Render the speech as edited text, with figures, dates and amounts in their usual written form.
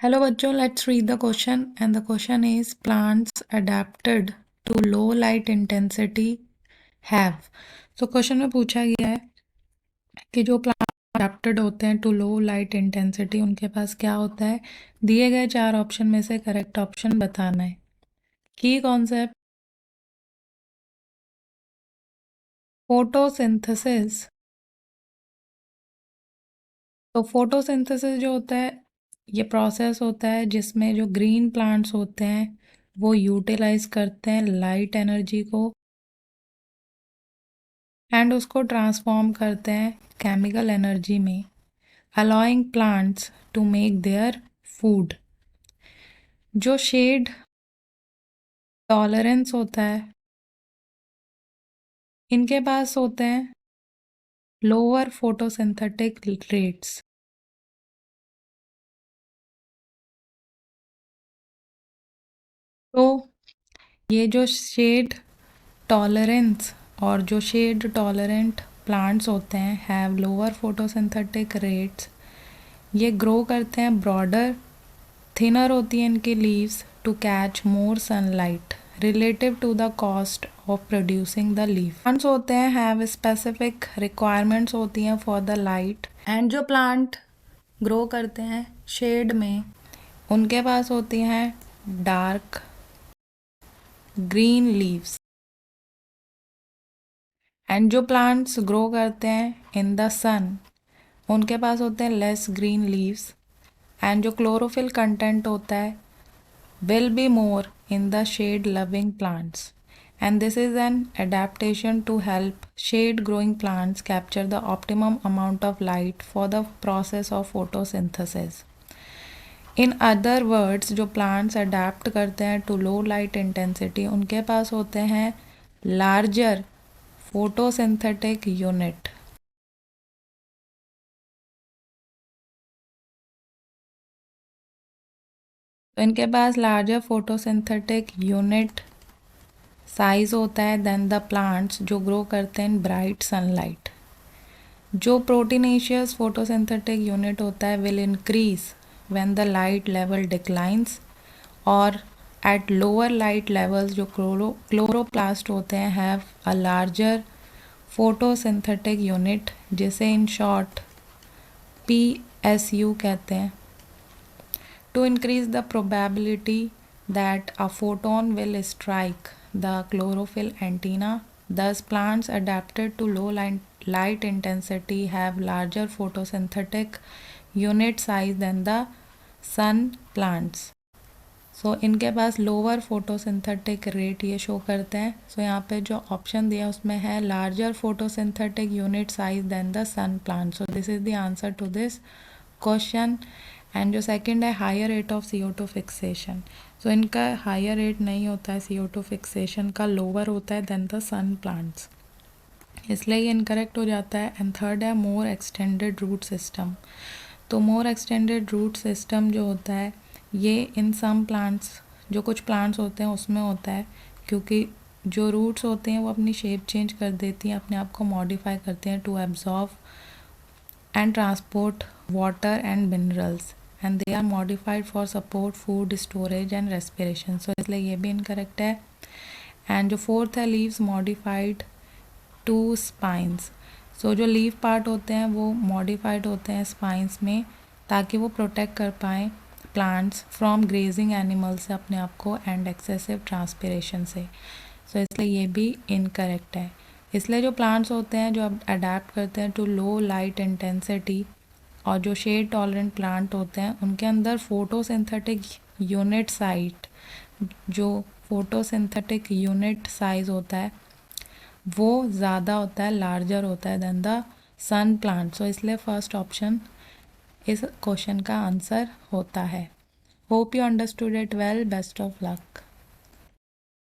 Hello बच्चों, let's read the question and the question is plants adapted to low light intensity have. तो question में पूछा गया है कि जो प्लांट अडेप्टेड होते हैं टू लो लाइट इंटेंसिटी उनके पास क्या होता है। दिए गए 4 ऑप्शन में से करेक्ट ऑप्शन बताना है। की कॉन्सेप्ट फोटोसिंथेसिस। तो फोटोसिंथेसिस जो होता है ये प्रोसेस होता है जिसमें जो ग्रीन प्लांट्स होते हैं वो यूटिलाइज करते हैं लाइट एनर्जी को एंड उसको ट्रांसफॉर्म करते हैं केमिकल एनर्जी में, allowing plants to make their food. जो शेड टॉलरेंस होता है इनके पास होते हैं लोअर फोटोसिंथेटिक रेट्स। तो ये जो शेड टॉलरेंस और जो शेड टॉलरेंट प्लांट्स होते हैं हैव लोअर फोटोसिंथेटिक रेट्स। ये ग्रो करते हैं ब्रॉडर, थिनर होती हैं इनकी leaves to catch more sunlight relative to the cost of producing the leaf. Plants होते हैं हैव स्पेसिफिक रिक्वायरमेंट्स होती हैं फॉर द लाइट एंड जो प्लांट ग्रो करते हैं शेड में उनके पास होती हैं डार्क ग्रीन लीव्स एंड जो प्लांट्स ग्रो करते हैं इन द सन उनके पास होते हैं लेस ग्रीन लीव्स एंड जो क्लोरोफिल कंटेंट होता है will be more in the shade loving plants, and this is an adaptation to help shade growing plants capture the optimum amount of light for the process of photosynthesis. In other words, जो plants adapt करते हैं to low light intensity उनके पास होते हैं larger photosynthetic unit। तो इनके पास larger photosynthetic unit size होता है देन द प्लांट्स जो ग्रो करते हैं ब्राइट सनलाइट। जो प्रोटीनेशियस फोटोसिंथेटिक यूनिट होता है will increase when the light level declines और एट लोअर लाइट लेवल्स जो क्लोरोप्लास्ट होते हैं have a larger photosynthetic unit जिसे इन शॉर्ट PSU कहते हैं। To increase the probability that a photon will strike the chlorophyll antenna, thus plants adapted to low light intensity have larger photosynthetic unit size than the sun plants. सो इनके पास lower photosynthetic rate ये show करते हैं। सो यहाँ पे जो option दिया उसमें है larger photosynthetic unit size than the sun plant. So this is the answer to this question. And जो सेकंड है higher rate of CO2 fixation. So इनका हायर रेट नहीं होता है CO2 फिक्सेशन का, लोअर होता है देन द सन प्लांट्स, इसलिए ये इनकरेक्ट हो जाता है। एंड थर्ड है मोर एक्सटेंडेड रूट सिस्टम। तो मोर एक्सटेंडेड रूट सिस्टम जो होता है ये इन सम प्लांट्स जो कुछ प्लांट्स होते हैं उसमें होता है, क्योंकि जो रूट्स होते हैं वो अपनी शेप चेंज कर देती हैं, अपने आप को मॉडिफाई करते हैं to absorb and transport water and minerals and they are modified for support food storage and respiration. So इसलिए ये भी इनकरेक्ट है। एंड जो फोर्थ है leaves modified to spines. So जो लीव पार्ट होते हैं वो मॉडिफाइड होते हैं स्पाइंस में ताकि वो प्रोटेक्ट कर पाएँ प्लांट्स फ्रॉम ग्रेजिंग एनिमल से अपने आप को एंड एक्सेसिव ट्रांसपिरेशन से। सो इसलिए ये भी इनकरेक्ट है। इसलिए जो प्लांट्स होते हैं जो अब अडेप्ट करते हैं टू लो लाइट इंटेंसिटी और जो शेड टॉलरेंट प्लांट होते हैं उनके अंदर फोटोसिंथेटिक यूनिट साइट जो फोटोसिंथेटिक यूनिट साइज होता है वो ज़्यादा होता है, लार्जर होता है देन द सन प्लांट। सो इसलिए फर्स्ट ऑप्शन इस क्वेश्चन का आंसर होता है। Hope you understood it well. Best of luck.